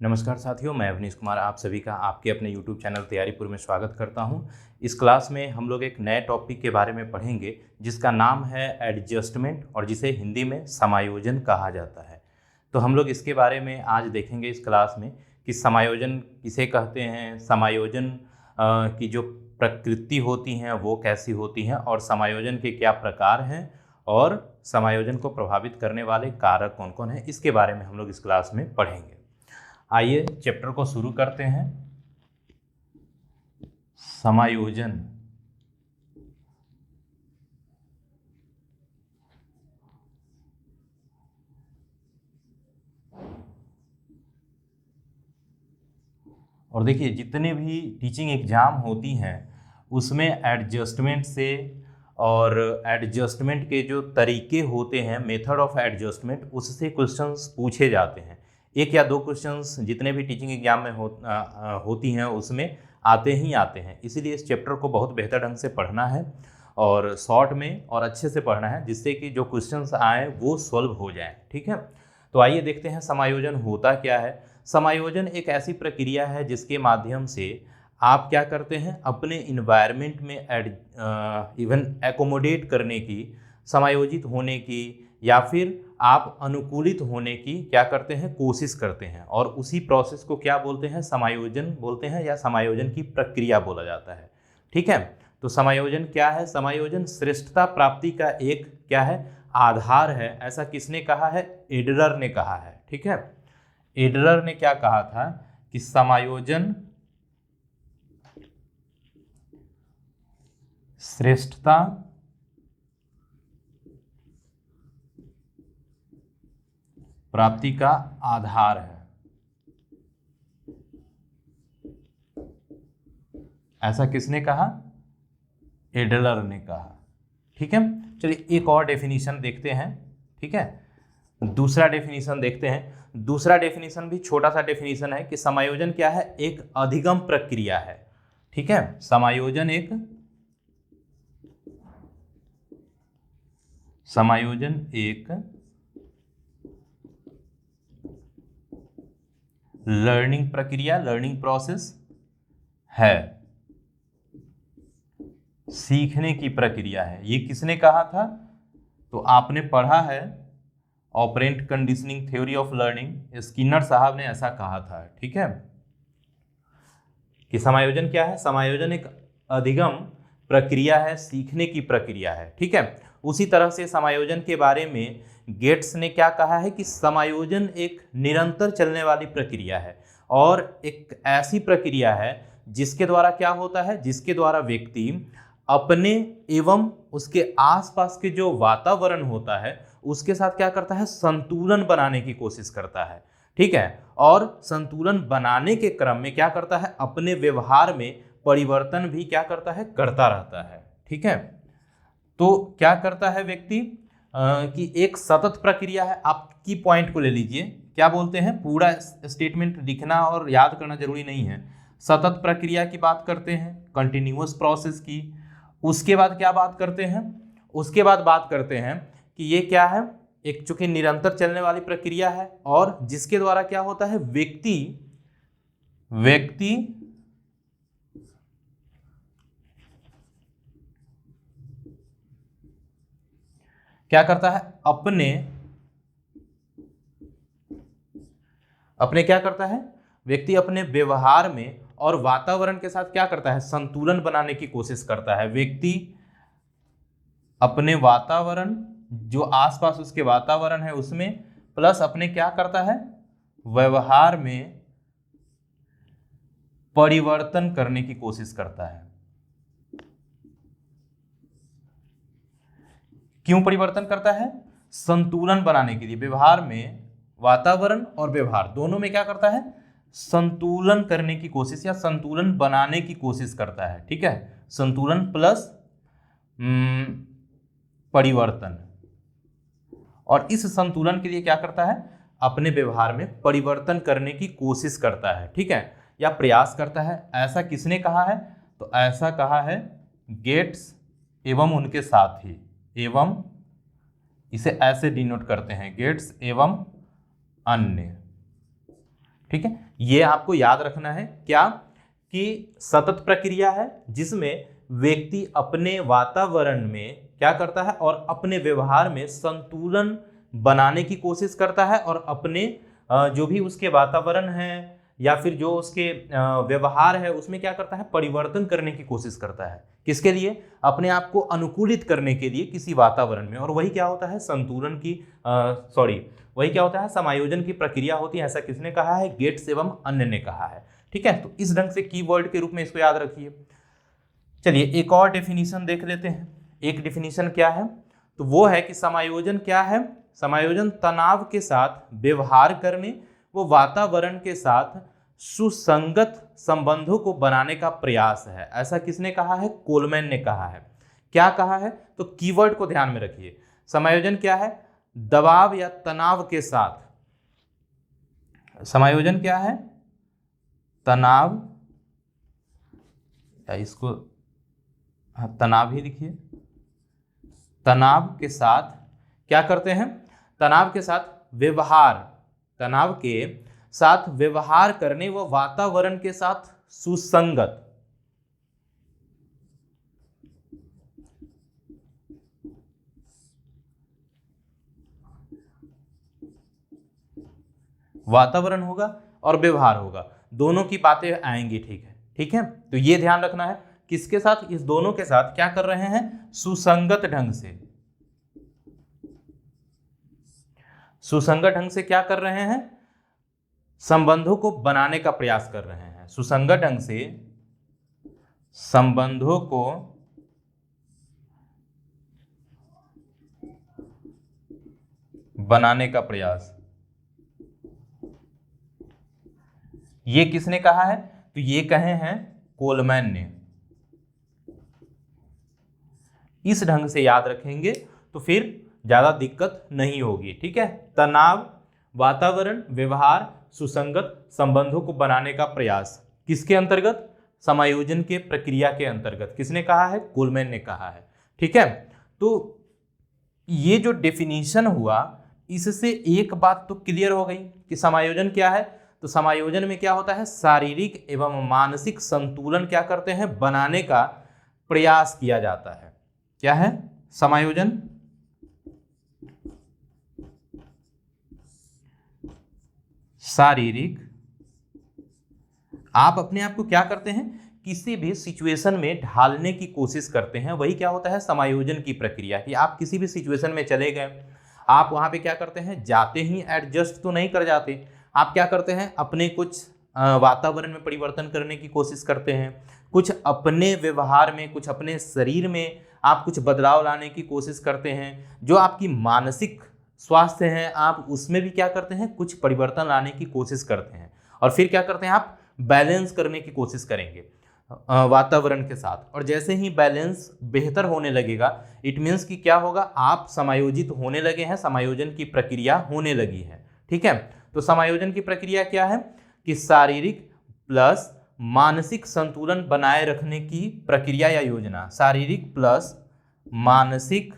नमस्कार साथियों, मैं अवनीश कुमार आप सभी का आपके अपने YouTube चैनल तैयारीपुर में स्वागत करता हूं। इस क्लास में हम लोग एक नए टॉपिक के बारे में पढ़ेंगे जिसका नाम है एडजस्टमेंट और जिसे हिंदी में समायोजन कहा जाता है। तो हम लोग इसके बारे में आज देखेंगे इस क्लास में कि समायोजन किसे कहते हैं, समायोजन की जो प्रकृति होती हैं वो कैसी होती हैं और समायोजन के क्या प्रकार हैं और समायोजन को प्रभावित करने वाले कारक कौन कौन हैं, इसके बारे में हम लोग इस क्लास में पढ़ेंगे। आइए चैप्टर को शुरू करते हैं। समायोजन। और देखिए, जितने भी टीचिंग एग्जाम होती हैं उसमें एडजस्टमेंट से और एडजस्टमेंट के जो तरीके होते हैं, मेथड ऑफ एडजस्टमेंट, उससे क्वेश्चंस पूछे जाते हैं। एक या दो क्वेश्चंस जितने भी टीचिंग एग्जाम में होती हैं उसमें आते ही आते हैं। इसीलिए इस चैप्टर को बहुत बेहतर ढंग से पढ़ना है और शॉर्ट में और अच्छे से पढ़ना है, जिससे कि जो क्वेश्चंस आए वो सॉल्व हो जाए। ठीक है, तो आइए देखते हैं समायोजन होता क्या है। समायोजन एक ऐसी प्रक्रिया है जिसके माध्यम से आप क्या करते हैं, अपने इन्वायरमेंट में इवन एकोमोडेट करने की, समायोजित होने की या फिर आप अनुकूलित होने की क्या करते हैं, कोशिश करते हैं। और उसी प्रोसेस को क्या बोलते हैं, समायोजन बोलते हैं या समायोजन की प्रक्रिया बोला जाता है। ठीक है, तो समायोजन क्या है? समायोजन श्रेष्ठता प्राप्ति का एक क्या है, आधार है। ऐसा किसने कहा है? एडलर ने कहा है। ठीक है, एडलर ने क्या कहा था कि समायोजन श्रेष्ठता प्राप्ति का आधार है। ऐसा किसने कहा? एडलर ने कहा। ठीक है, चलिए एक और डेफिनेशन देखते हैं। ठीक है, दूसरा डेफिनेशन देखते हैं। दूसरा डेफिनेशन भी छोटा सा डेफिनेशन है कि समायोजन क्या है, एक अधिगम प्रक्रिया है। ठीक है, समायोजन एक लर्निंग प्रक्रिया, लर्निंग प्रोसेस है, सीखने की प्रक्रिया है। ये किसने कहा था? तो आपने पढ़ा है operant conditioning theory of learning, Skinner साहब ने ऐसा कहा था। ठीक है, कि समायोजन क्या है, समायोजन एक अधिगम प्रक्रिया है, सीखने की प्रक्रिया है। ठीक है, उसी तरह से समायोजन के बारे में गेट्स ने क्या कहा है कि समायोजन एक निरंतर चलने वाली प्रक्रिया है और एक ऐसी प्रक्रिया है जिसके द्वारा क्या होता है, जिसके द्वारा व्यक्ति अपने एवं उसके आसपास के जो वातावरण होता है उसके साथ क्या करता है, संतुलन बनाने की कोशिश करता है। ठीक है, और संतुलन बनाने के क्रम में क्या करता है, अपने व्यवहार में परिवर्तन भी क्या करता है, करता रहता है। ठीक है, तो क्या करता है व्यक्ति कि एक सतत प्रक्रिया है। आप की पॉइंट को ले लीजिए, क्या बोलते हैं, पूरा स्टेटमेंट लिखना और याद करना जरूरी नहीं है। सतत प्रक्रिया की बात करते हैं, कंटिन्यूअस प्रोसेस की। उसके बाद क्या बात करते हैं, उसके बाद बात करते हैं कि ये क्या है, एक चूंकि निरंतर चलने वाली प्रक्रिया है और जिसके द्वारा क्या होता है, व्यक्ति क्या करता है, अपने क्या करता है, व्यक्ति अपने व्यवहार में और वातावरण के साथ क्या करता है, संतुलन बनाने की कोशिश करता है। व्यक्ति अपने वातावरण, जो आसपास उसके वातावरण है उसमें, प्लस अपने क्या करता है, व्यवहार में परिवर्तन करने की कोशिश करता है। क्यों परिवर्तन करता है? संतुलन बनाने के लिए। व्यवहार में, वातावरण और व्यवहार दोनों में क्या करता है, संतुलन करने की कोशिश या संतुलन बनाने की कोशिश करता है। ठीक है, संतुलन प्लस परिवर्तन। और इस संतुलन के लिए क्या करता है, अपने व्यवहार में परिवर्तन करने की कोशिश करता है। ठीक है, या प्रयास करता है। ऐसा किसने कहा है? तो ऐसा कहा है गेट्स एवं उनके साथी, एवं इसे ऐसे डिनोट करते हैं, गेट्स एवं अन्य। ठीक है, ये आपको याद रखना है क्या, कि सतत प्रक्रिया है जिसमें व्यक्ति अपने वातावरण में क्या करता है और अपने व्यवहार में संतुलन बनाने की कोशिश करता है और अपने जो भी उसके वातावरण है या फिर जो उसके व्यवहार है उसमें क्या करता है, परिवर्तन करने की कोशिश करता है। किसके लिए? अपने आप को अनुकूलित करने के लिए किसी वातावरण में। और वही क्या होता है, संतुलन की वही क्या होता है, समायोजन की प्रक्रिया होती है। ऐसा किसने कहा है? गेट्स एवं अन्य ने कहा है। ठीक है, तो इस ढंग से कीवर्ड के रूप में इसको याद रखिए। चलिए एक और डेफिनेशन देख लेते हैं। एक डेफिनेशन क्या है, तो वो है कि समायोजन क्या है? समायोजन तनाव के साथ व्यवहार करने वो वातावरण के साथ सुसंगत संबंधों को बनाने का प्रयास है। ऐसा किसने कहा है? कोलमैन ने कहा है। क्या कहा है? तो कीवर्ड को ध्यान में रखिए। समायोजन क्या है? दबाव या तनाव के साथ। समायोजन क्या है? तनाव, या इसको तनाव ही लिखिए। तनाव के साथ क्या करते हैं? तनाव के साथ व्यवहार, तनाव के साथ व्यवहार करने व वातावरण के साथ सुसंगत वातावरण होगा और व्यवहार होगा, दोनों की बातें आएंगी। ठीक है, ठीक है, तो ये ध्यान रखना है। किसके साथ? इस दोनों के साथ क्या कर रहे हैं? सुसंगत ढंग से। सुसंगत ढंग से क्या कर रहे हैं? संबंधों को बनाने का प्रयास कर रहे हैं। सुसंगत ढंग से संबंधों को बनाने का प्रयास। ये किसने कहा है? तो ये कहे हैं कोलमैन ने। इस ढंग से याद रखेंगे तो फिर ज्यादा दिक्कत नहीं होगी। ठीक है, तनाव, वातावरण, व्यवहार, सुसंगत संबंधों को बनाने का प्रयास किसके अंतर्गत? समायोजन के प्रक्रिया के अंतर्गत। किसने कहा है? कोलमैन ने कहा है। ठीक है, तो ये जो डेफिनेशन हुआ इससे एक बात तो क्लियर हो गई कि समायोजन क्या है। तो समायोजन में क्या होता है? शारीरिक एवं मानसिक संतुलन क्या करते हैं? बनाने का प्रयास किया जाता है। क्या है समायोजन? शारीरिक, आप अपने आप को क्या करते हैं? किसी भी सिचुएशन में ढालने की कोशिश करते हैं। वही क्या होता है? समायोजन की प्रक्रिया। कि आप किसी भी सिचुएशन में चले गए, आप वहां पे क्या करते हैं? जाते ही एडजस्ट तो नहीं कर जाते, आप क्या करते हैं? अपने कुछ वातावरण में परिवर्तन करने की कोशिश करते हैं, कुछ अपने व्यवहार में, कुछ अपने शरीर में आप कुछ बदलाव लाने की कोशिश करते हैं। जो आपकी मानसिक स्वास्थ्य है आप उसमें भी क्या करते हैं? कुछ परिवर्तन लाने की कोशिश करते हैं। और फिर क्या करते हैं? आप बैलेंस करने की कोशिश करेंगे वातावरण के साथ। और जैसे ही बैलेंस बेहतर होने लगेगा, इट मीन्स कि क्या होगा? आप समायोजित होने लगे हैं, समायोजन की प्रक्रिया होने लगी है। ठीक है, तो समायोजन की प्रक्रिया क्या है? कि शारीरिक प्लस मानसिक संतुलन बनाए रखने की प्रक्रिया या योजना। शारीरिक प्लस मानसिक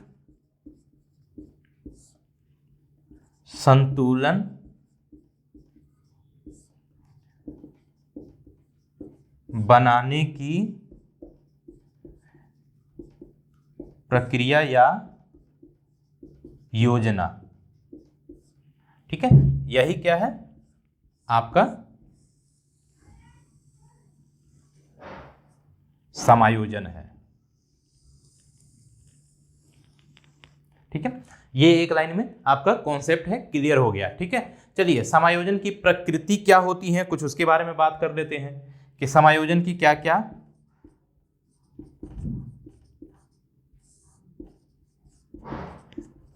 संतुलन बनाने की प्रक्रिया या योजना। ठीक है, यही क्या है? आपका समायोजन है। ठीक है, ये एक लाइन में आपका कॉन्सेप्ट है, क्लियर हो गया। ठीक है, चलिए समायोजन की प्रकृति क्या होती है कुछ उसके बारे में बात कर लेते हैं कि समायोजन की क्या क्या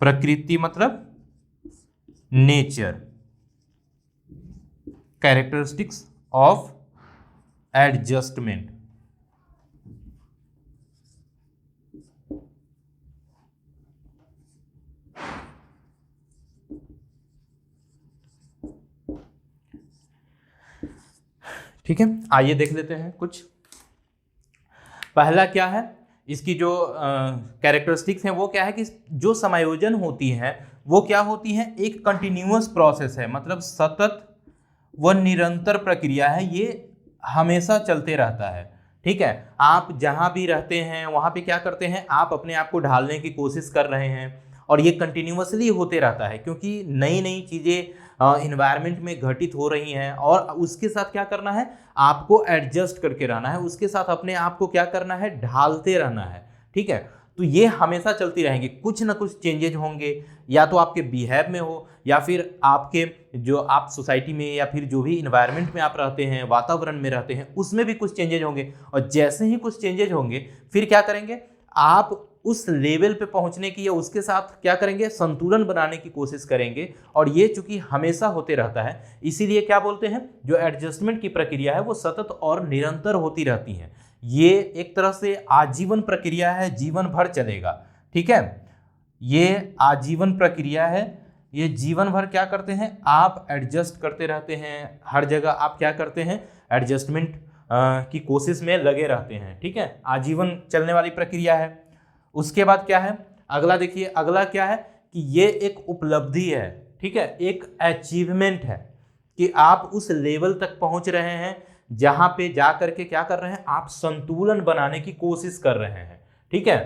प्रकृति, मतलब नेचर, कैरेक्टरिस्टिक्स ऑफ एडजस्टमेंट। ठीक है, आइए देख लेते हैं कुछ। पहला क्या है? इसकी जो कैरेक्टरिस्टिक्स हैं वो क्या है कि जो समायोजन होती है वो क्या होती है? एक कंटिन्यूअस प्रोसेस है, मतलब सतत वह निरंतर प्रक्रिया है, ये हमेशा चलते रहता है। ठीक है, आप जहां भी रहते हैं वहां पे क्या करते हैं, आप अपने आप को ढालने की कोशिश कर रहे हैं और ये कंटिन्यूअसली होते रहता है, क्योंकि नई नई चीज़ें इन्वायरमेंट में घटित हो रही हैं और उसके साथ क्या करना है, आपको एडजस्ट करके रहना है, उसके साथ अपने आप को क्या करना है, ढालते रहना है। ठीक है, तो ये हमेशा चलती रहेंगी, कुछ ना कुछ चेंजेज होंगे, या तो आपके बिहेव में हो या फिर आपके जो आप सोसाइटी में या फिर जो भी इन्वायरमेंट में आप रहते हैं, वातावरण में रहते हैं, उसमें भी कुछ चेंजेज होंगे। और जैसे ही कुछ चेंजेज होंगे फिर क्या करेंगे, आप उस लेवल पे पहुंचने की या उसके साथ क्या करेंगे, संतुलन बनाने की कोशिश करेंगे। और ये चूंकि हमेशा होते रहता है, इसीलिए क्या बोलते हैं, जो एडजस्टमेंट की प्रक्रिया है वो सतत और निरंतर होती रहती है। ये एक तरह से आजीवन प्रक्रिया है, जीवन भर चलेगा। ठीक है, ये आजीवन प्रक्रिया है, ये जीवन भर क्या करते हैं, आप एडजस्ट करते रहते हैं, हर जगह आप क्या करते हैं, एडजस्टमेंट की कोशिश में लगे रहते हैं। ठीक है, आजीवन चलने वाली प्रक्रिया है। उसके बाद क्या है, अगला देखिए, अगला क्या है कि ये एक उपलब्धि है। ठीक है, एक अचीवमेंट है कि आप उस लेवल तक पहुंच रहे हैं जहां पे जा करके क्या कर रहे हैं, आप संतुलन बनाने की कोशिश कर रहे हैं। ठीक है,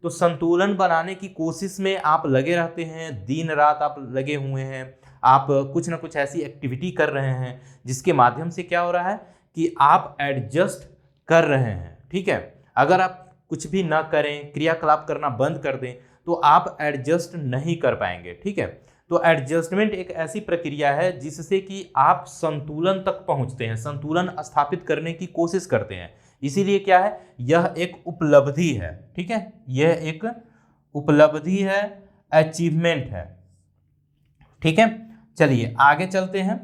तो संतुलन बनाने की कोशिश में आप लगे रहते हैं, दिन रात आप लगे हुए हैं, आप कुछ ना कुछ ऐसी एक्टिविटी कर रहे हैं जिसके माध्यम से क्या हो रहा है कि आप एडजस्ट कर रहे हैं। ठीक है, अगर आप कुछ भी ना करें, क्रियाकलाप करना बंद कर दें, तो आप एडजस्ट नहीं कर पाएंगे। ठीक है, तो एडजस्टमेंट एक ऐसी प्रक्रिया है जिससे कि आप संतुलन तक पहुंचते हैं, संतुलन स्थापित करने की कोशिश करते हैं। इसीलिए क्या है, यह एक उपलब्धि है। ठीक है, यह एक उपलब्धि है, अचीवमेंट है। ठीक है, चलिए आगे चलते हैं,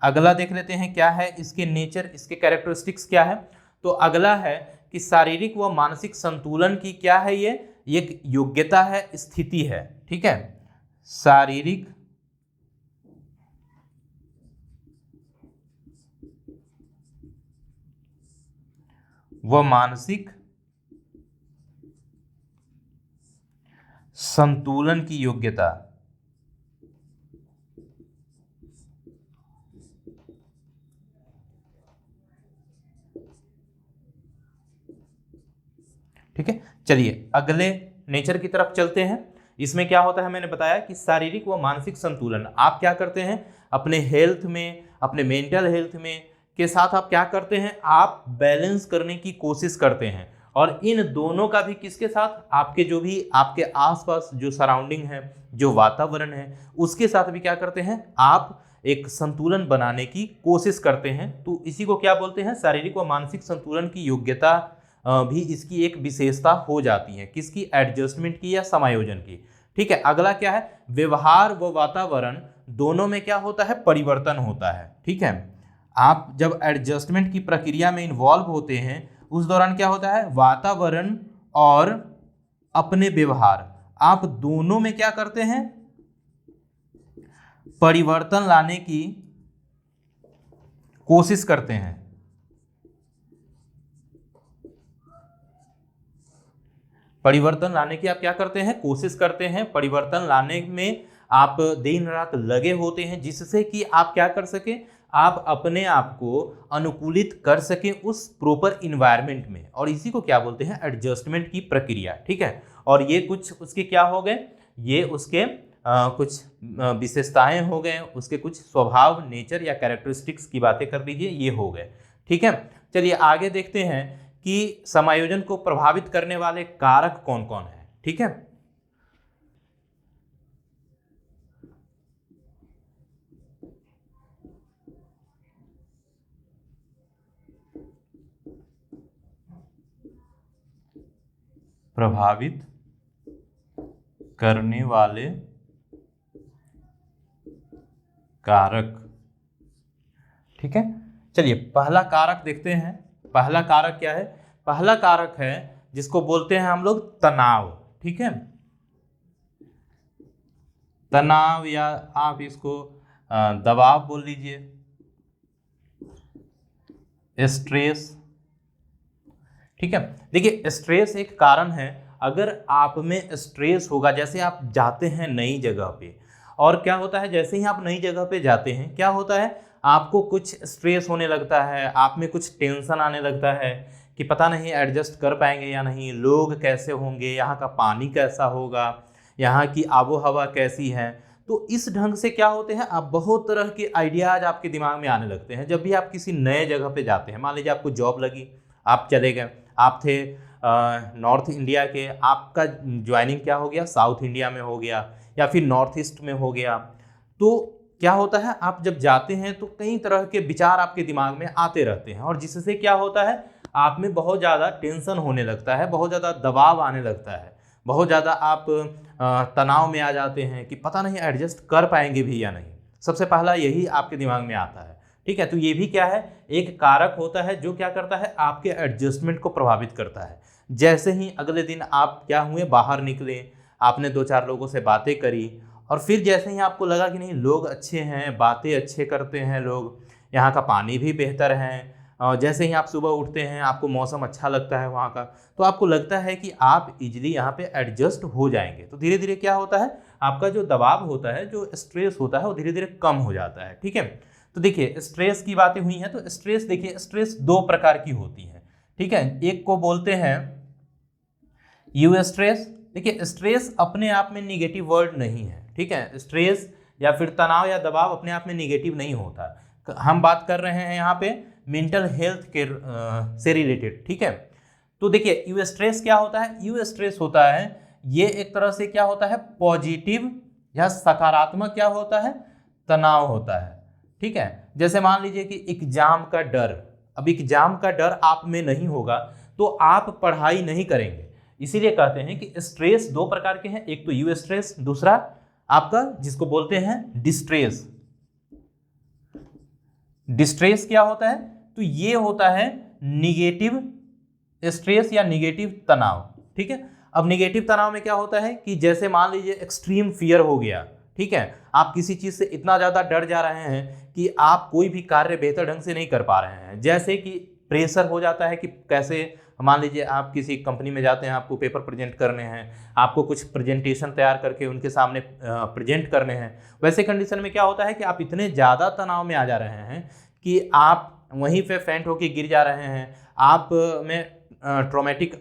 अगला देख लेते हैं क्या है इसके नेचर, इसके कैरेक्टरिस्टिक्स क्या है। तो अगला है कि शारीरिक व मानसिक संतुलन की क्या है, ये एक योग्यता है, स्थिति है। ठीक है, शारीरिक व मानसिक संतुलन की योग्यता। ठीक है, चलिए अगले नेचर की तरफ चलते हैं। इसमें क्या होता है, मैंने बताया कि शारीरिक व मानसिक संतुलन आप क्या करते हैं, अपने हेल्थ में, अपने मेंटल हेल्थ में के साथ आप क्या करते हैं, आप बैलेंस करने की कोशिश करते हैं। और इन दोनों का भी किसके साथ, आपके जो भी आपके आसपास जो सराउंडिंग है, जो वातावरण है, उसके साथ भी क्या करते हैं, आप एक संतुलन बनाने की कोशिश करते हैं। तो इसी को क्या बोलते हैं, शारीरिक व मानसिक संतुलन की योग्यता भी इसकी एक विशेषता हो जाती है, किसकी, एडजस्टमेंट की या समायोजन की। ठीक है, अगला क्या है, व्यवहार व वातावरण दोनों में क्या होता है, परिवर्तन होता है। ठीक है, आप जब एडजस्टमेंट की प्रक्रिया में इन्वॉल्व होते हैं उस दौरान क्या होता है, वातावरण और अपने व्यवहार, आप दोनों में क्या करते हैं, परिवर्तन लाने की कोशिश करते हैं। परिवर्तन लाने की आप क्या करते हैं, कोशिश करते हैं। परिवर्तन लाने में आप दिन रात लगे होते हैं, जिससे कि आप क्या कर सकें, आप अपने आप को अनुकूलित कर सकें उस प्रॉपर इन्वायरमेंट में। और इसी को क्या बोलते हैं, एडजस्टमेंट की प्रक्रिया। ठीक है, और ये कुछ उसके क्या हो गए, ये उसके कुछ विशेषताएं हो गए, उसके कुछ स्वभाव, नेचर या कैरेक्टरिस्टिक्स की बातें कर लीजिए, ये हो गए। ठीक है, चलिए आगे देखते हैं कि समायोजन को प्रभावित करने वाले कारक कौन कौन है। ठीक है, प्रभावित करने वाले कारक। ठीक है, चलिए पहला कारक देखते हैं। पहला कारक क्या है, पहला कारक है जिसको बोलते हैं हम लोग तनाव। ठीक है, तनाव या आप इसको दबाव बोल लीजिए, स्ट्रेस। ठीक है, देखिए स्ट्रेस एक कारण है। अगर आप में स्ट्रेस होगा, जैसे आप जाते हैं नई जगह पे, और क्या होता है, जैसे ही आप नई जगह पे जाते हैं क्या होता है, आपको कुछ स्ट्रेस होने लगता है, आप में कुछ टेंशन आने लगता है कि पता नहीं एडजस्ट कर पाएंगे या नहीं, लोग कैसे होंगे, यहाँ का पानी कैसा होगा, यहाँ की आबो हवा कैसी है। तो इस ढंग से क्या होते हैं, आप बहुत तरह के आइडियाज आपके दिमाग में आने लगते हैं जब भी आप किसी नए जगह पे जाते हैं। मान लीजिए आपको जॉब लगी, आप चले गए, आप थे नॉर्थ इंडिया के, आपका ज्वाइनिंग क्या हो गया, साउथ इंडिया में हो गया या फिर नॉर्थ ईस्ट में हो गया। तो क्या होता है, आप जब जाते हैं तो कई तरह के विचार आपके दिमाग में आते रहते हैं, और जिससे क्या होता है, आप में बहुत ज़्यादा टेंशन होने लगता है, बहुत ज़्यादा दबाव आने लगता है, बहुत ज़्यादा आप तनाव में आ जाते हैं कि पता नहीं एडजस्ट कर पाएंगे भी या नहीं। सबसे पहला यही आपके दिमाग में आता है, ठीक है। तो ये भी क्या है, एक कारक होता है जो क्या करता है, आपके एडजस्टमेंट को प्रभावित करता है। जैसे ही अगले दिन आप क्या हुए, बाहर निकले, आपने 2-4 लोगों से बातें करी, और फिर जैसे ही आपको लगा कि नहीं लोग अच्छे हैं, बातें अच्छे करते हैं लोग, यहाँ का पानी भी बेहतर है, और जैसे ही आप सुबह उठते हैं आपको मौसम अच्छा लगता है वहाँ का, तो आपको लगता है कि आप इजीली यहाँ पे एडजस्ट हो जाएंगे। तो धीरे धीरे क्या होता है, आपका जो दबाव होता है, जो स्ट्रेस होता है, वो धीरे धीरे कम हो जाता है, ठीक है। तो देखिए स्ट्रेस की बातें हुई हैं, तो स्ट्रेस देखिए, स्ट्रेस 2 प्रकार की होती है, ठीक है। एक को बोलते हैं यू स्ट्रेस। देखिए स्ट्रेस अपने आप में निगेटिव वर्ड नहीं है, ठीक है। स्ट्रेस या फिर तनाव या दबाव अपने आप में निगेटिव नहीं होता। हम बात कर रहे हैं यहाँ पे मेंटल हेल्थ के से रिलेटेड, ठीक है। तो देखिए यू स्ट्रेस क्या होता है, यू स्ट्रेस होता है, ये एक तरह से क्या होता है, पॉजिटिव या सकारात्मक क्या होता है, तनाव होता है, ठीक है। जैसे मान लीजिए कि एग्जाम का डर, अब एग्जाम का डर आप में नहीं होगा तो आप पढ़ाई नहीं करेंगे। इसीलिए कहते हैं कि स्ट्रेस 2 प्रकार के हैं, एक तो यू स्ट्रेस, दूसरा आपका जिसको बोलते हैं डिस्ट्रेस। डिस्ट्रेस क्या होता है, तो ये होता है निगेटिव स्ट्रेस या निगेटिव तनाव, ठीक है। अब निगेटिव तनाव में क्या होता है कि जैसे मान लीजिए एक्सट्रीम फियर हो गया, ठीक है, आप किसी चीज़ से इतना ज़्यादा डर जा रहे हैं कि आप कोई भी कार्य बेहतर ढंग से नहीं कर पा रहे हैं। जैसे कि प्रेशर हो जाता है कि कैसे, मान लीजिए आप किसी कंपनी में जाते हैं, आपको पेपर प्रेजेंट करने हैं, आपको कुछ प्रेजेंटेशन तैयार करके उनके सामने प्रेजेंट करने हैं। वैसे कंडीशन में क्या होता है कि आप इतने ज़्यादा तनाव में आ जा रहे हैं कि आप वहीं पे फेंट होके गिर जा रहे हैं, आप में ट्रॉमेटिक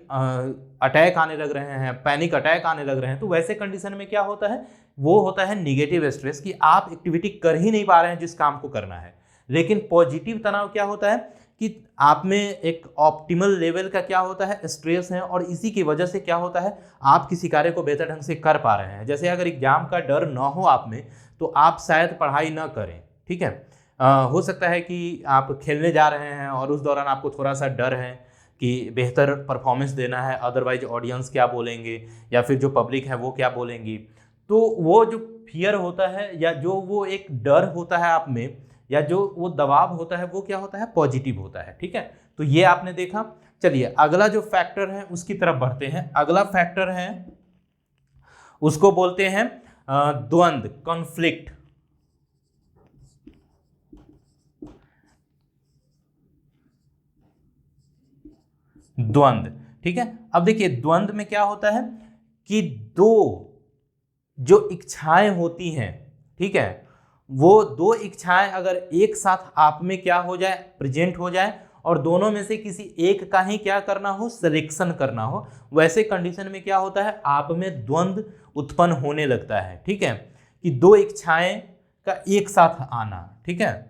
अटैक आने लग रहे हैं, पैनिक अटैक आने लग रहे हैं। तो वैसे कंडीशन में क्या होता है, वो होता है निगेटिव स्ट्रेस, कि आप एक्टिविटी कर ही नहीं पा रहे हैं जिस काम को करना है। लेकिन पॉजिटिव तनाव क्या होता है कि आप में एक ऑप्टिमल लेवल का क्या होता है, स्ट्रेस है, और इसी की वजह से क्या होता है, आप किसी कार्य को बेहतर ढंग से कर पा रहे हैं। जैसे अगर एग्जाम का डर ना हो आप में, तो आप शायद पढ़ाई ना करें, ठीक है। हो सकता है कि आप खेलने जा रहे हैं और उस दौरान आपको थोड़ा सा डर है कि बेहतर परफॉर्मेंस देना है, अदरवाइज ऑडियंस क्या बोलेंगे या फिर जो पब्लिक है वो क्या बोलेंगी। तो वो जो फियर होता है या जो वो एक डर होता है आप में, या जो वो दबाव होता है, वो क्या होता है, पॉजिटिव होता है, ठीक है। तो ये आपने देखा। चलिए अगला जो फैक्टर है उसकी तरफ बढ़ते हैं। अगला फैक्टर है, उसको बोलते हैं द्वंद्व, कॉन्फ्लिक्ट। द्वंद्व, ठीक है। अब देखिए द्वंद्व में क्या होता है कि 2 जो इच्छाएं होती हैं, ठीक है, वो 2 इच्छाएं अगर एक साथ आप में क्या हो जाए, प्रेजेंट हो जाए, और दोनों में से किसी एक का ही क्या करना हो, सिलेक्शन करना हो, वैसे कंडीशन में क्या होता है, आप में द्वंद्व उत्पन्न होने लगता है, ठीक है। कि 2 इच्छाएं का एक साथ आना, ठीक है,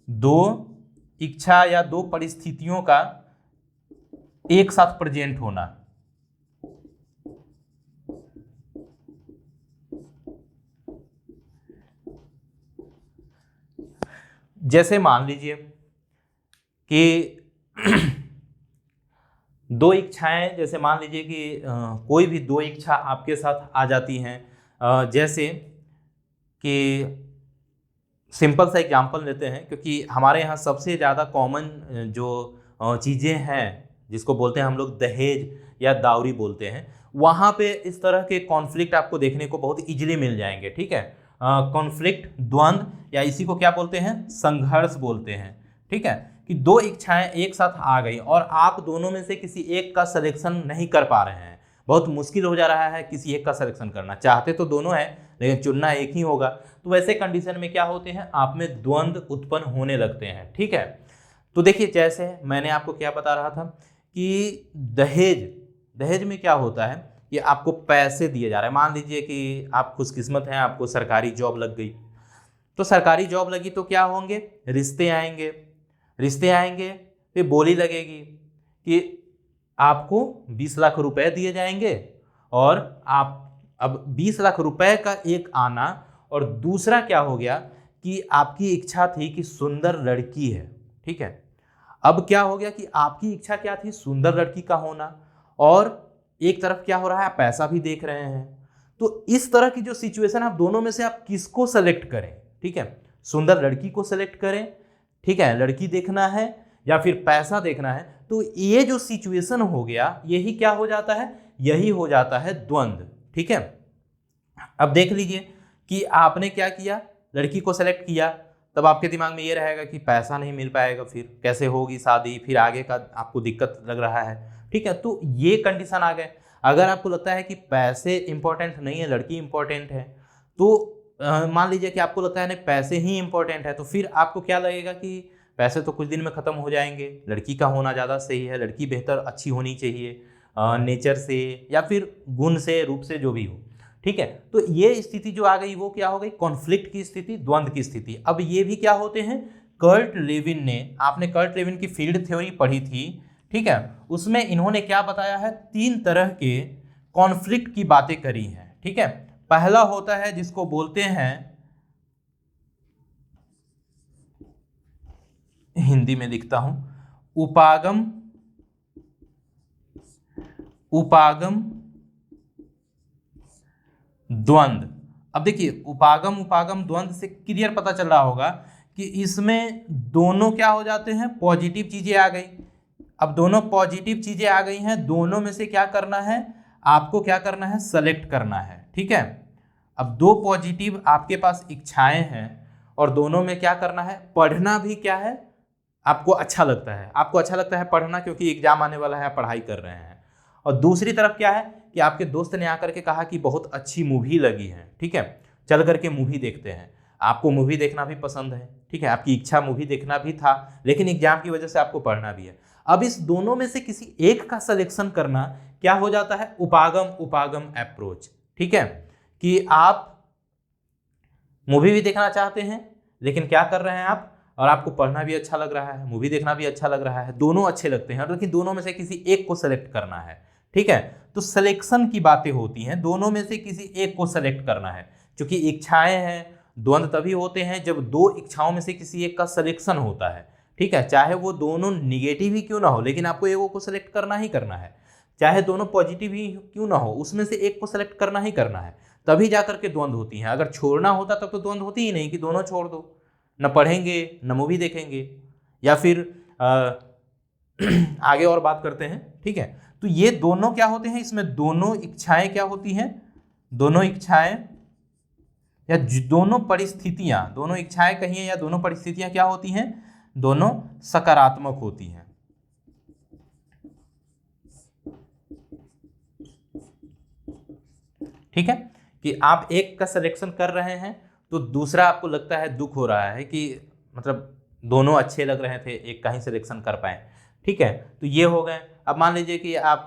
2 इच्छा या 2 परिस्थितियों का एक साथ प्रेजेंट होना। जैसे मान लीजिए कि 2 इच्छाएं, जैसे मान लीजिए कि कोई भी 2 इच्छा आपके साथ आ जाती हैं। जैसे कि सिंपल सा एग्जांपल लेते हैं, क्योंकि हमारे यहाँ सबसे ज़्यादा कॉमन जो चीज़ें हैं जिसको बोलते हैं हम लोग दहेज या दावरी बोलते हैं, वहाँ पे इस तरह के कॉन्फ्लिक्ट आपको देखने को बहुत इजीली मिल जाएंगे, ठीक है। कॉन्फ्लिक्ट, द्वंद्व, या इसी को क्या बोलते हैं, संघर्ष बोलते हैं, ठीक है। कि 2 इच्छाएं एक साथ आ गई और आप दोनों में से किसी एक का सिलेक्शन नहीं कर पा रहे हैं, बहुत मुश्किल हो जा रहा है किसी एक का सिलेक्शन करना। चाहते तो दोनों हैं लेकिन चुनना एक ही होगा। तो वैसे कंडीशन में क्या होते हैं, आप में द्वंद्व उत्पन्न होने लगते हैं। ठीक है, तो देखिए जैसे मैंने आपको क्या बता रहा था कि दहेज में क्या होता है कि आपको पैसे दिए जा रहे हैं। मान लीजिए कि आप खुशकिस्मत हैं, आपको सरकारी जॉब लग गई, तो सरकारी जॉब लगी तो क्या होंगे, रिश्ते आएंगे, फिर बोली लगेगी कि आपको 20 लाख रुपए दिए जाएंगे, और आप अब 20 लाख रुपए का एक आना, और दूसरा क्या हो गया कि आपकी इच्छा थी कि सुंदर लड़की है। ठीक है, अब क्या हो गया कि आपकी इच्छा क्या थी, सुंदर लड़की का होना, और एक तरफ क्या हो रहा है, आप पैसा भी देख रहे हैं। तो इस तरह की जो सिचुएशन, आप दोनों में से आप किसको सेलेक्ट करें। ठीक है, सुंदर लड़की को सेलेक्ट करें, ठीक है, लड़की देखना है, या फिर पैसा देखना है। तो ये जो सिचुएशन हो गया, यही क्या हो जाता है, यही हो जाता है द्वंद्व। ठीक है, अब देख लीजिए कि आपने क्या किया, लड़की को सेलेक्ट किया, तब आपके दिमाग में ये रहेगा कि पैसा नहीं मिल पाएगा, फिर कैसे होगी शादी, फिर आगे का आपको दिक्कत लग रहा है। ठीक है, तो ये कंडीशन आ गए। अगर आपको लगता है कि पैसे इंपॉर्टेंट नहीं है, लड़की इंपॉर्टेंट है, तो मान लीजिए कि आपको लगता है नहीं पैसे ही इंपॉर्टेंट है, तो फिर आपको क्या लगेगा कि पैसे तो कुछ दिन में ख़त्म हो जाएंगे, लड़की का होना ज़्यादा सही है, लड़की बेहतर अच्छी होनी चाहिए नेचर से या फिर गुण से, रूप से, जो भी हो। ठीक है, तो ये स्थिति जो आ गई वो क्या हो गई, कॉन्फ्लिक्ट की स्थिति, द्वंद्व की स्थिति। अब ये भी क्या होते हैं, कर्ट लेविन ने, आपने कर्ट लेविन की फील्ड थ्योरी पढ़ी थी, ठीक है, उसमें इन्होंने क्या बताया है, 3 तरह के कॉन्फ्लिक्ट की बातें करी हैं। ठीक है, पहला होता है जिसको बोलते हैं, हिंदी में लिखता हूं, उपागम द्वंद्व। अब देखिए उपागम द्वंद्व से क्लियर पता चल रहा होगा कि इसमें दोनों क्या हो जाते हैं, पॉजिटिव चीजें आ गई। अब दोनों पॉजिटिव चीजें आ गई हैं, दोनों में से क्या करना है, आपको क्या करना है, सेलेक्ट करना है। ठीक है, अब 2 पॉजिटिव आपके पास इच्छाएं हैं, और दोनों में क्या करना है, पढ़ना भी क्या है, आपको अच्छा लगता है पढ़ना, क्योंकि एग्जाम आने वाला है, आप पढ़ाई कर रहे हैं। और दूसरी तरफ क्या है कि आपके दोस्त ने आकर के कहा कि बहुत अच्छी मूवी लगी है, ठीक है, चल करके मूवी देखते हैं। आपको मूवी देखना भी पसंद है, ठीक है, आपकी इच्छा मूवी देखना भी था, लेकिन एग्जाम की वजह से आपको पढ़ना भी है। अब इस दोनों में से किसी एक का सिलेक्शन करना क्या हो जाता है, उपागम अप्रोच। ठीक है, कि आप मूवी भी देखना चाहते हैं, लेकिन क्या कर रहे हैं आप, और आपको पढ़ना भी अच्छा लग रहा है, मूवी देखना भी अच्छा लग रहा है, दोनों अच्छे लगते हैं, लेकिन दोनों में से किसी एक को सेलेक्ट करना है। ठीक है, तो सिलेक्शन की बातें होती हैं, दोनों में से किसी एक को सेलेक्ट करना है। क्योंकि इच्छाएं हैं, द्वंद्व तभी होते हैं जब 2 इच्छाओं में से किसी एक का सिलेक्शन होता है। ठीक है, चाहे वो दोनों निगेटिव ही क्यों ना हो, लेकिन आपको एगो को सेलेक्ट करना ही करना है। चाहे दोनों पॉजिटिव ही क्यों ना हो, उसमें से एक को सेलेक्ट करना ही करना है, तभी जाकर के द्वंद्व होती हैं। अगर छोड़ना होता तब तो द्वंद्व होती ही नहीं, कि दोनों छोड़ दो, न पढ़ेंगे न मूवी देखेंगे, या फिर आगे और बात करते हैं। ठीक है, तो ये दोनों क्या होते हैं, इसमें दोनों इच्छाएं क्या होती हैं, दोनों इच्छाएं या दोनों परिस्थितियां, दोनों इच्छाएं कहिए या दोनों परिस्थितियां क्या होती हैं, दोनों सकारात्मक होती हैं। ठीक है, कि आप एक का सिलेक्शन कर रहे हैं, तो दूसरा आपको लगता है, दुख हो रहा है कि मतलब दोनों अच्छे लग रहे थे, एक का ही सिलेक्शन कर पाए। ठीक है, तो ये हो गए। अब मान लीजिए कि आप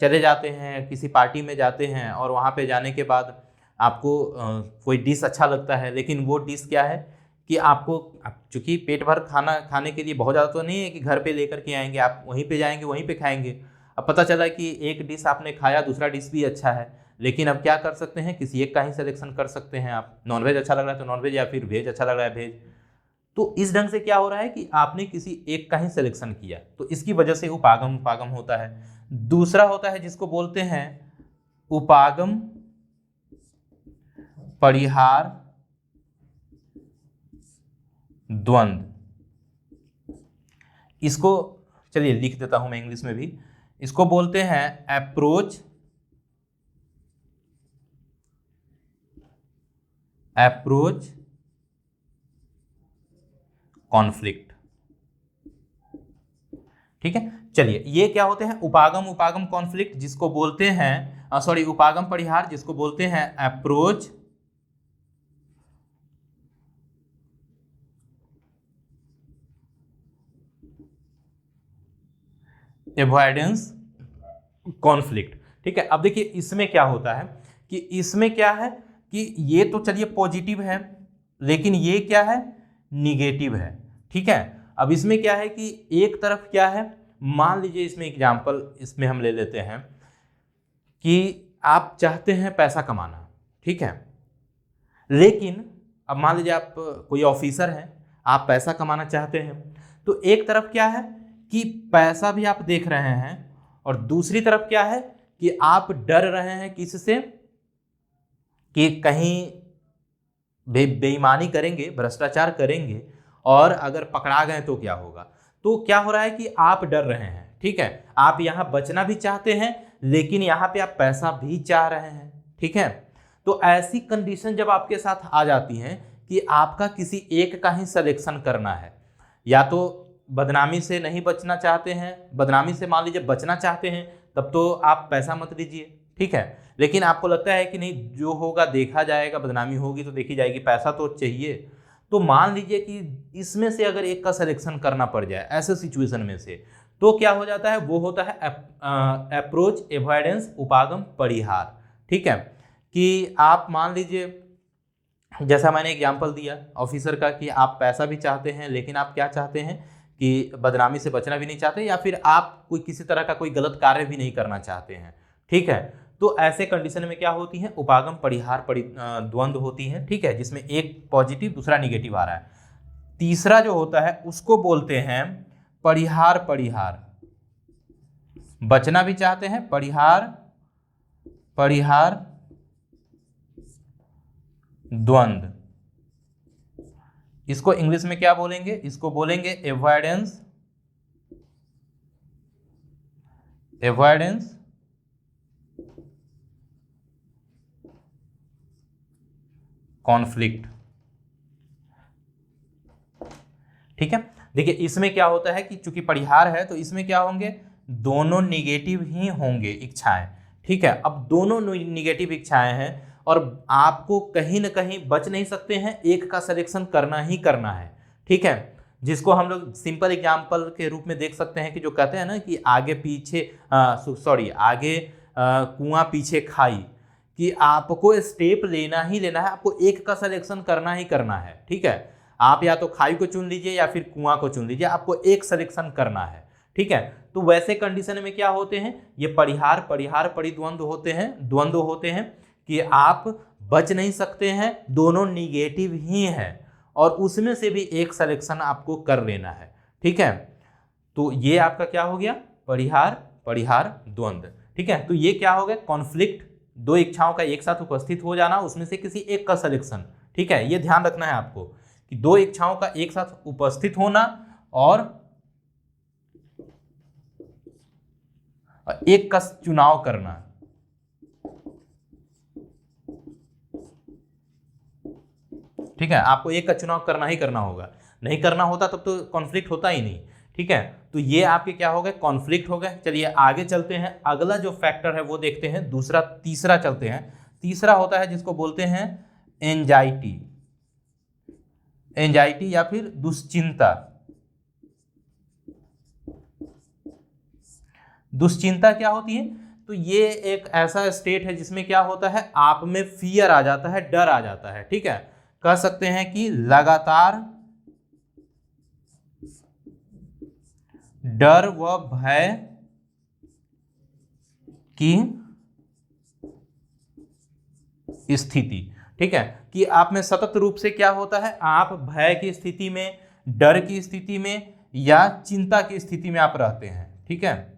चले जाते हैं, किसी पार्टी में जाते हैं, और वहाँ पे जाने के बाद आपको कोई डिश अच्छा लगता है, लेकिन वो डिश क्या है कि आपको, चूँकि पेट भर खाना खाने के लिए बहुत ज़्यादा तो नहीं है कि घर पे लेकर के आएंगे, आप वहीं पे जाएंगे, वहीं पे खाएंगे। अब पता चला कि एक डिश आपने खाया, दूसरा डिश भी अच्छा है, लेकिन अब क्या कर सकते हैं, किसी एक का ही सिलेक्शन कर सकते हैं आप। नॉनवेज अच्छा लग रहा है तो नॉनवेज, या फिर वेज अच्छा लग रहा है वेज। तो इस ढंग से क्या हो रहा है कि आपने किसी एक का ही सिलेक्शन किया, तो इसकी वजह से उपागम होता है। दूसरा होता है जिसको बोलते हैं उपागम परिहार द्वंद्व। इसको चलिए लिख देता हूं मैं इंग्लिश में भी। इसको बोलते हैं अप्रोच कॉन्फ्लिक्ट। ठीक है, चलिए ये क्या होते हैं, उपागम उपागम कॉन्फ्लिक्ट जिसको बोलते हैं, सॉरी उपागम परिहार जिसको बोलते हैं अप्रोच एवॉइडेंस कॉन्फ्लिक्ट। ठीक है, अब देखिए इसमें क्या होता है कि इसमें क्या है कि ये तो चलिए पॉजिटिव है, लेकिन ये क्या है, निगेटिव है। ठीक है, अब इसमें क्या है कि एक तरफ क्या है, मान लीजिए इसमें एग्जांपल इसमें हम ले लेते हैं कि आप चाहते हैं पैसा कमाना, ठीक है, लेकिन अब मान लीजिए आप कोई ऑफिसर हैं, आप पैसा कमाना चाहते हैं, तो एक तरफ क्या है कि पैसा भी आप देख रहे हैं और दूसरी तरफ क्या है कि आप डर रहे हैं किससे, कि कहीं बेईमानी करेंगे, भ्रष्टाचार करेंगे और अगर पकड़ा गए तो क्या होगा। तो क्या हो रहा है कि आप डर रहे हैं, ठीक है, आप यहाँ बचना भी चाहते हैं लेकिन यहाँ पे आप पैसा भी चाह रहे हैं। ठीक है, तो ऐसी कंडीशन जब आपके साथ आ जाती हैं कि आपका किसी एक का ही सिलेक्शन करना है, या तो बदनामी से नहीं बचना चाहते हैं, बदनामी से मान लीजिए बचना चाहते हैं, तब तो आप पैसा मत दीजिए, ठीक है, लेकिन आपको लगता है कि नहीं जो होगा देखा जाएगा, बदनामी होगी तो देखी जाएगी, पैसा तो चाहिए, तो मान लीजिए कि इसमें से अगर एक का सिलेक्शन करना पड़ जाए ऐसे सिचुएशन में से, तो क्या हो जाता है, वो होता है अप्रोच एवॉइडेंस उपागम परिहार। ठीक है, कि आप मान लीजिए जैसा मैंने एग्जांपल दिया ऑफिसर का कि आप पैसा भी चाहते हैं लेकिन आप क्या चाहते हैं कि बदनामी से बचना भी नहीं चाहते, या फिर आप कोई किसी तरह का कोई गलत कार्य भी नहीं करना चाहते हैं। ठीक है, तो ऐसे कंडीशन में क्या होती है, उपागम परिहार द्वंद्व होती है। ठीक है, जिसमें एक पॉजिटिव दूसरा निगेटिव आ रहा है। तीसरा जो होता है उसको बोलते हैं परिहार परिहार, बचना भी चाहते हैं, परिहार परिहार द्वंद्व, इसको इंग्लिश में क्या बोलेंगे, इसको बोलेंगे एवॉइडेंस कॉन्फ्लिक्ट। ठीक है, देखिए इसमें क्या होता है कि चूंकि परिहार है तो इसमें क्या होंगे, दोनों निगेटिव ही होंगे इच्छाएं। ठीक है, अब दोनों निगेटिव इच्छाएं हैं और आपको कहीं ना कहीं बच नहीं सकते हैं, एक का सिलेक्शन करना ही करना है। ठीक है, जिसको हम लोग सिंपल एग्जांपल के रूप में देख सकते हैं कि जो कहते हैं ना कि आगे पीछे आगे कुआं पीछे खाई, कि आपको स्टेप लेना ही लेना है, आपको एक का सिलेक्शन करना ही करना है। ठीक है, आप या तो खाई को चुन लीजिए या फिर कुआं को चुन लीजिए, आपको एक सिलेक्शन करना है। ठीक है, तो वैसे कंडीशन में क्या होते हैं, ये परिहार परिहार परिद्वंद्व होते हैं, द्वंद्व होते हैं कि आप बच नहीं सकते हैं, दोनों निगेटिव ही हैं और उसमें से भी एक सिलेक्शन आपको कर लेना है। ठीक है, तो ये आपका क्या हो गया, परिहार परिहार द्वंद्व। ठीक है, तो ये क्या हो गया, कॉन्फ्लिक्ट, दो इच्छाओं का एक साथ उपस्थित हो जाना, उसमें से किसी एक का सिलेक्शन। ठीक है, ये ध्यान रखना है आपको कि दो इच्छाओं का एक साथ उपस्थित होना और एक का चुनाव करना। ठीक है, आपको एक का चुनाव करना ही करना होगा, नहीं करना होता तब तो कॉन्फ्लिक्ट होता ही नहीं। ठीक है, तो ये आपके क्या हो गए, कॉन्फ्लिक्ट हो गए। चलिए आगे चलते हैं, अगला जो फैक्टर है वो देखते हैं, तीसरा चलते हैं। तीसरा होता है जिसको बोलते हैं एंजाइटी, एंजाइटी या फिर दुश्चिंता। दुश्चिंता क्या होती है, तो ये एक ऐसा स्टेट है जिसमें क्या होता है, आप में फियर आ जाता है, डर आ जाता है। ठीक है, कह सकते हैं कि लगातार डर व भय की स्थिति। ठीक है, कि आप में सतत रूप से क्या होता है, आप भय की स्थिति में, डर की स्थिति में या चिंता की स्थिति में आप रहते हैं। ठीक है,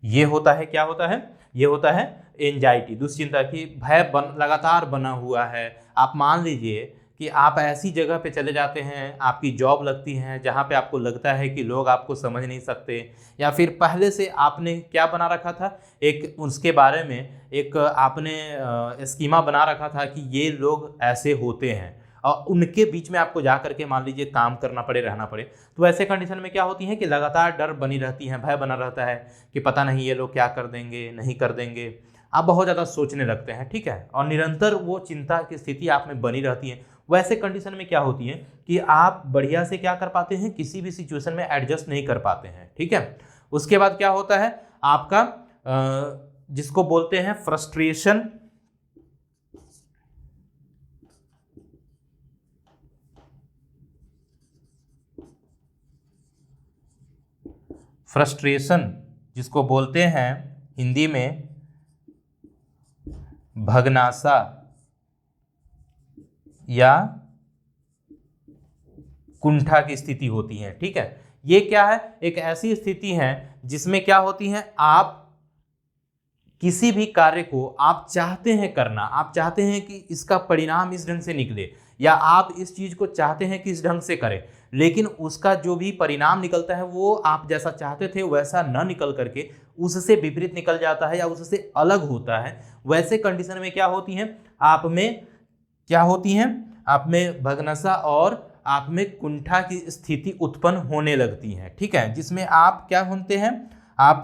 ये होता है, क्या होता है, ये होता है एंजाइटी, दुश्चिंता की भय लगातार बना हुआ है। आप मान लीजिए कि आप ऐसी जगह पे चले जाते हैं, आपकी जॉब लगती है जहाँ पे आपको लगता है कि लोग आपको समझ नहीं सकते, या फिर पहले से आपने क्या बना रखा था, एक उसके बारे में एक आपने स्कीमा बना रखा था कि ये लोग ऐसे होते हैं और उनके बीच में आपको जा करके मान लीजिए काम करना पड़े, रहना पड़े, तो ऐसे कंडीशन में क्या होती है कि लगातार डर बनी रहती है, भय बना रहता है कि पता नहीं ये लोग क्या कर देंगे, नहीं कर देंगे। आप बहुत ज़्यादा सोचने लगते हैं, ठीक है, और निरंतर वो चिंता की स्थिति आप में बनी रहती है। वैसे कंडीशन में क्या होती है कि आप बढ़िया से क्या कर पाते हैं, किसी भी सिचुएशन में एडजस्ट नहीं कर पाते हैं, ठीक है। उसके बाद क्या होता है आपका जिसको बोलते हैं फ्रस्ट्रेशन, फ्रस्ट्रेशन जिसको बोलते हैं हिंदी में भगनासा या कुंठा की स्थिति होती है, ठीक है। ये क्या है, एक ऐसी स्थिति है जिसमें क्या होती है, आप किसी भी कार्य को आप चाहते हैं करना, आप चाहते हैं कि इसका परिणाम इस ढंग से निकले, या आप इस चीज को चाहते हैं कि इस ढंग से करें, लेकिन उसका जो भी परिणाम निकलता है वो आप जैसा चाहते थे वैसा न निकल करके उससे विपरीत निकल जाता है या उससे अलग होता है। वैसे कंडीशन में क्या होती है, आप में क्या होती हैं, आप में भगनसा और आप में कुंठा की स्थिति उत्पन्न होने लगती है, ठीक है, जिसमें आप क्या होते हैं, आप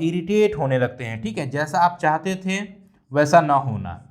इरिटेट होने लगते हैं, ठीक है, जैसा आप चाहते थे वैसा ना होना।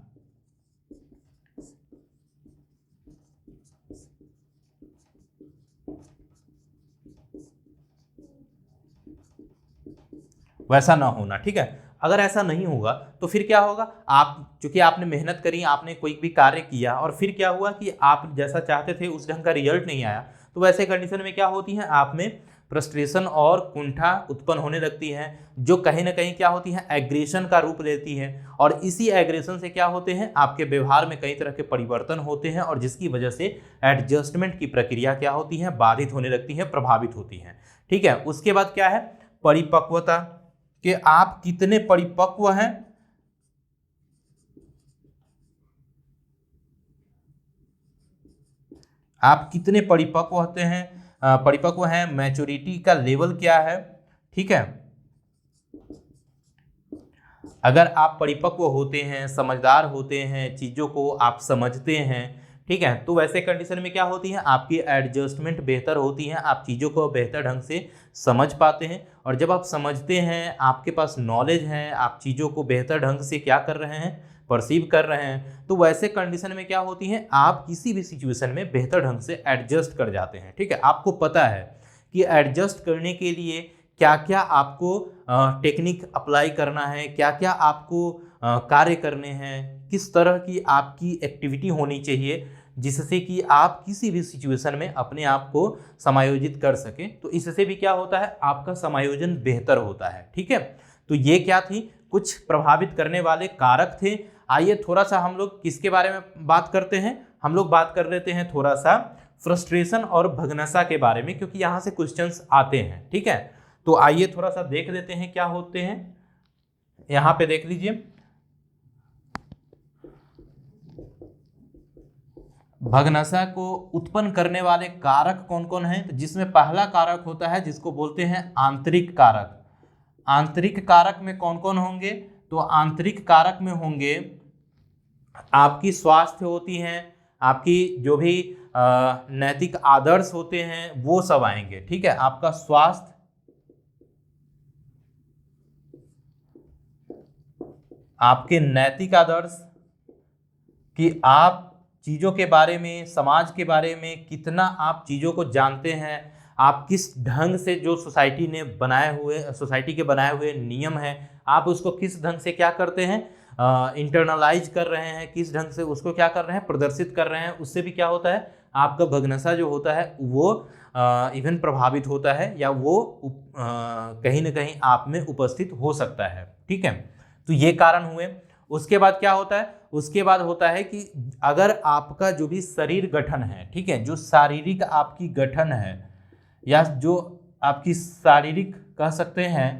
वैसा ना होना, ठीक है। अगर ऐसा नहीं होगा तो फिर क्या होगा, आप चूंकि आपने मेहनत करी, आपने कोई भी कार्य किया और फिर क्या हुआ कि आप जैसा चाहते थे उस ढंग का रिजल्ट नहीं आया, तो वैसे कंडीशन में क्या होती है, आप में फ्रस्ट्रेशन और कुंठा उत्पन्न होने लगती है, जो कहीं ना कहीं क्या होती है, एग्रेशन का रूप लेती है। और इसी एग्रेशन से क्या होते हैं, आपके व्यवहार में कई तरह के परिवर्तन होते हैं और जिसकी वजह से एडजस्टमेंट की प्रक्रिया क्या होती है, बाधित होने लगती है, प्रभावित होती है, ठीक है। उसके बाद क्या है, परिपक्वता, कि आप कितने परिपक्व हैं, आप कितने परिपक्व होते हैं, परिपक्व हैं, मैच्योरिटी का लेवल क्या है, ठीक है। अगर आप परिपक्व होते हैं, समझदार होते हैं, चीज़ों को आप समझते हैं, ठीक है, तो वैसे कंडीशन में क्या होती है, आपकी एडजस्टमेंट बेहतर होती है, आप चीज़ों को बेहतर ढंग से समझ पाते हैं। और जब आप समझते हैं, आपके पास नॉलेज है, आप चीज़ों को बेहतर ढंग से क्या कर रहे हैं, परसीव कर रहे हैं, तो वैसे कंडीशन में क्या होती है, आप किसी भी सिचुएशन में बेहतर ढंग से एडजस्ट कर जाते हैं, ठीक है। आपको पता है कि एडजस्ट करने के लिए क्या क्या आपको टेक्निक अप्लाई करना है, क्या क्या आपको कार्य करने हैं, किस तरह की आपकी एक्टिविटी होनी चाहिए जिससे कि आप किसी भी सिचुएशन में अपने आप को समायोजित कर सकें। तो इससे भी क्या होता है, आपका समायोजन बेहतर होता है, ठीक है। तो ये क्या थी, कुछ प्रभावित करने वाले कारक थे। आइए थोड़ा सा हम लोग किसके बारे में बात करते हैं, हम लोग बात कर लेते हैं थोड़ा सा फ्रस्ट्रेशन और भगनसा के बारे में, क्योंकि यहाँ से क्वेश्चंस आते हैं, ठीक है। तो आइए थोड़ा सा देख लेते हैं क्या होते हैं। यहाँ पे देख लीजिए, भगनसा को उत्पन्न करने वाले कारक कौन कौन हैं, तो जिसमें पहला कारक होता है जिसको बोलते हैं आंतरिक कारक। आंतरिक कारक में कौन कौन होंगे, तो आंतरिक कारक में होंगे आपकी स्वास्थ्य होती हैं, आपकी जो भी नैतिक आदर्श होते हैं वो सब आएंगे, ठीक है। आपका स्वास्थ्य, आपके नैतिक आदर्श कि आप चीज़ों के बारे में, समाज के बारे में कितना आप चीज़ों को जानते हैं, आप किस ढंग से जो सोसाइटी ने बनाए हुए, सोसाइटी के बनाए हुए नियम हैं, आप उसको किस ढंग से क्या करते हैं, इंटरनलाइज कर रहे हैं, किस ढंग से उसको क्या कर रहे हैं, प्रदर्शित कर रहे हैं। उससे भी क्या होता है, आपका भगनसा जो होता है वो इवन प्रभावित होता है या वो कहीं ना कहीं आप में उपस्थित हो सकता है, ठीक है। तो ये कारण हुए। उसके बाद क्या होता है, उसके बाद होता है कि अगर आपका जो भी शरीर गठन है, ठीक है, जो शारीरिक आपकी गठन है या जो आपकी शारीरिक कह सकते हैं,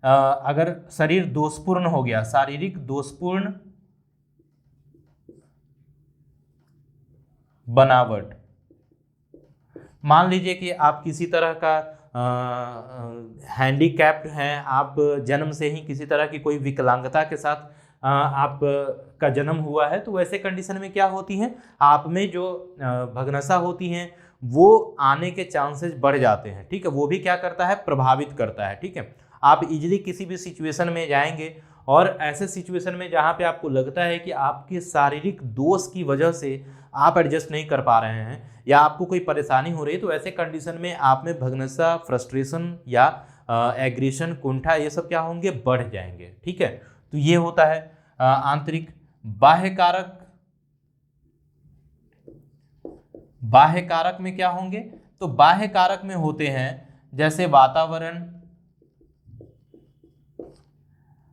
अगर शरीर दोषपूर्ण हो गया, शारीरिक दोषपूर्ण बनावट, मान लीजिए कि आप किसी तरह का हैंडीकैप्ड हैं, आप जन्म से ही किसी तरह की कोई विकलांगता के साथ आप का जन्म हुआ है, तो वैसे कंडीशन में क्या होती हैं, आप में जो भग्नसा होती हैं वो आने के चांसेस बढ़ जाते हैं। ठीक है, वो भी क्या करता है, प्रभावित करता है। ठीक है, आप इजीली किसी भी सिचुएशन में जाएंगे और ऐसे सिचुएशन में जहाँ पे आपको लगता है कि आपके शारीरिक दोष की वजह से आप एडजस्ट नहीं कर पा रहे हैं या आपको कोई परेशानी हो रही है, तो ऐसे कंडीशन में आप में भग्नसा, फ्रस्ट्रेशन या एग्रेशन, कुंठा, ये सब क्या होंगे, बढ़ जाएंगे। ठीक है, तो ये होता है आंतरिक। बाह्य कारक, बाह्य कारक में क्या होंगे, तो बाह्य कारक में होते हैं जैसे वातावरण,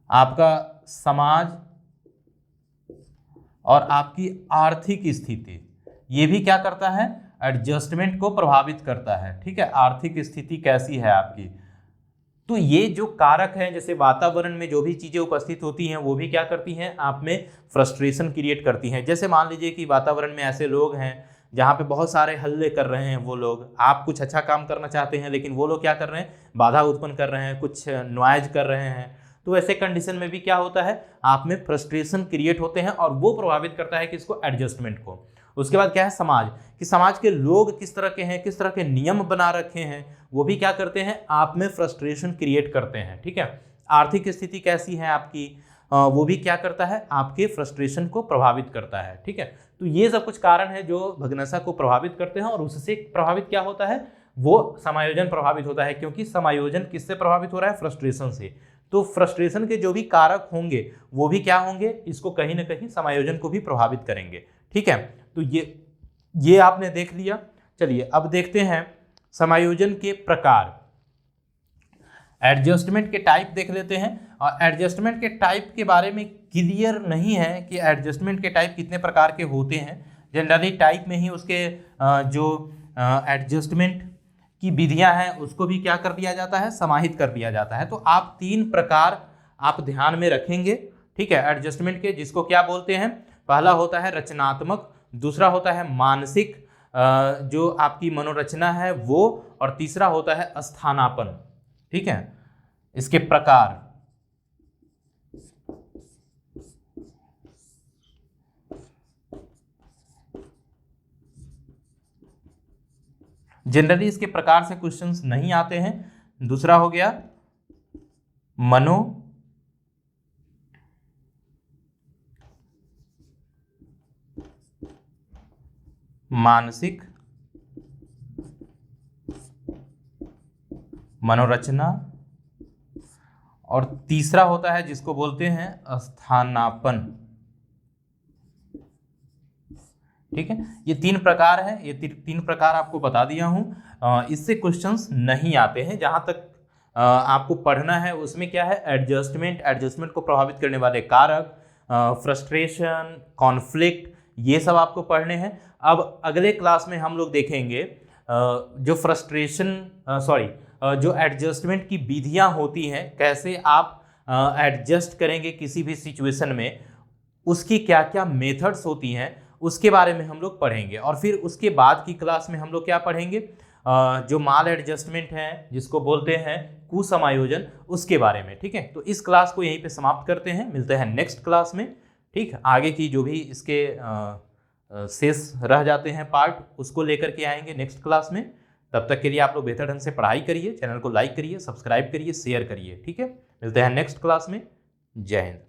आपका समाज और आपकी आर्थिक स्थिति। ये भी क्या करता है, एडजस्टमेंट को प्रभावित करता है। ठीक है, आर्थिक स्थिति कैसी है आपकी, तो ये जो कारक हैं, जैसे वातावरण में जो भी चीजें उपस्थित होती हैं वो भी क्या करती हैं, आप में फ्रस्ट्रेशन क्रिएट करती हैं। जैसे मान लीजिए कि वातावरण में ऐसे लोग हैं जहाँ पे बहुत सारे हल्ले कर रहे हैं, वो लोग, आप कुछ अच्छा काम करना चाहते हैं लेकिन वो लोग क्या कर रहे हैं, बाधा उत्पन्न कर रहे हैं, कुछ नॉइज कर रहे हैं, तो ऐसे कंडीशन में भी क्या होता है, आप में फ्रस्ट्रेशन क्रिएट होते हैं और वो प्रभावित करता है किसको, एडजस्टमेंट को। उसके बाद क्या है, समाज, कि समाज के लोग किस तरह के हैं, किस तरह के नियम बना रखे हैं, वो भी क्या करते हैं, आप में फ्रस्ट्रेशन क्रिएट करते हैं। ठीक है, आर्थिक स्थिति कैसी है आपकी, वो भी क्या करता है, आपके फ्रस्ट्रेशन को प्रभावित करता है। ठीक है, तो ये सब कुछ कारण है जो भग्नसा को प्रभावित करते हैं और उससे प्रभावित क्या होता है, वो समायोजन प्रभावित होता है, क्योंकि समायोजन किससे प्रभावित हो रहा है, फ्रस्ट्रेशन से। तो फ्रस्ट्रेशन के जो भी कारक होंगे वो भी क्या होंगे, इसको कहीं ना कहीं समायोजन को भी प्रभावित करेंगे। ठीक है, तो ये आपने देख लिया। चलिए अब देखते हैं समायोजन के प्रकार। एडजस्टमेंट के टाइप देख लेते हैं, और एडजस्टमेंट के टाइप के बारे में क्लियर नहीं है कि एडजस्टमेंट के टाइप कितने प्रकार के होते हैं। जनरली टाइप में ही उसके जो एडजस्टमेंट की विधियां हैं उसको भी क्या कर दिया जाता है, समाहित कर दिया जाता है। तो आप 3 प्रकार आप ध्यान में रखेंगे। ठीक है, एडजस्टमेंट के, जिसको क्या बोलते हैं, पहला होता है रचनात्मक, दूसरा होता है मानसिक, जो आपकी मनोरचना है वो, और तीसरा होता है स्थानापन्न। ठीक है, इसके प्रकार, जनरली इसके प्रकार से क्वेश्चंस नहीं आते हैं। दूसरा हो गया मनो मानसिक, मनोरचना, और तीसरा होता है जिसको बोलते हैं स्थानापन्न। ठीक है, ये 3 प्रकार है, ये 3 प्रकार आपको बता दिया हूं। इससे क्वेश्चंस नहीं आते हैं। जहां तक आपको पढ़ना है उसमें क्या है, एडजस्टमेंट, एडजस्टमेंट को प्रभावित करने वाले कारक, फ्रस्ट्रेशन, कॉन्फ्लिक्ट, ये सब आपको पढ़ने हैं। अब अगले क्लास में हम लोग देखेंगे जो जो एडजस्टमेंट की विधियां होती हैं, कैसे आप एडजस्ट करेंगे किसी भी सिचुएशन में, उसकी क्या क्या मेथड्स होती हैं, उसके बारे में हम लोग पढ़ेंगे। और फिर उसके बाद की क्लास में हम लोग क्या पढ़ेंगे, जो माल एडजस्टमेंट है जिसको बोलते हैं कुसमायोजन, उसके बारे में। ठीक है, तो इस क्लास को यहीं पे समाप्त करते हैं, मिलते हैं नेक्स्ट क्लास में। ठीक, आगे की जो भी इसके शेष रह जाते हैं पार्ट, उसको लेकर के आएंगे नेक्स्ट क्लास में। तब तक के लिए आप लोग बेहतर ढंग से पढ़ाई करिए, चैनल को लाइक करिए, सब्सक्राइब करिए, शेयर करिए। ठीक है, मिलते हैं नेक्स्ट क्लास में। जय हिंद।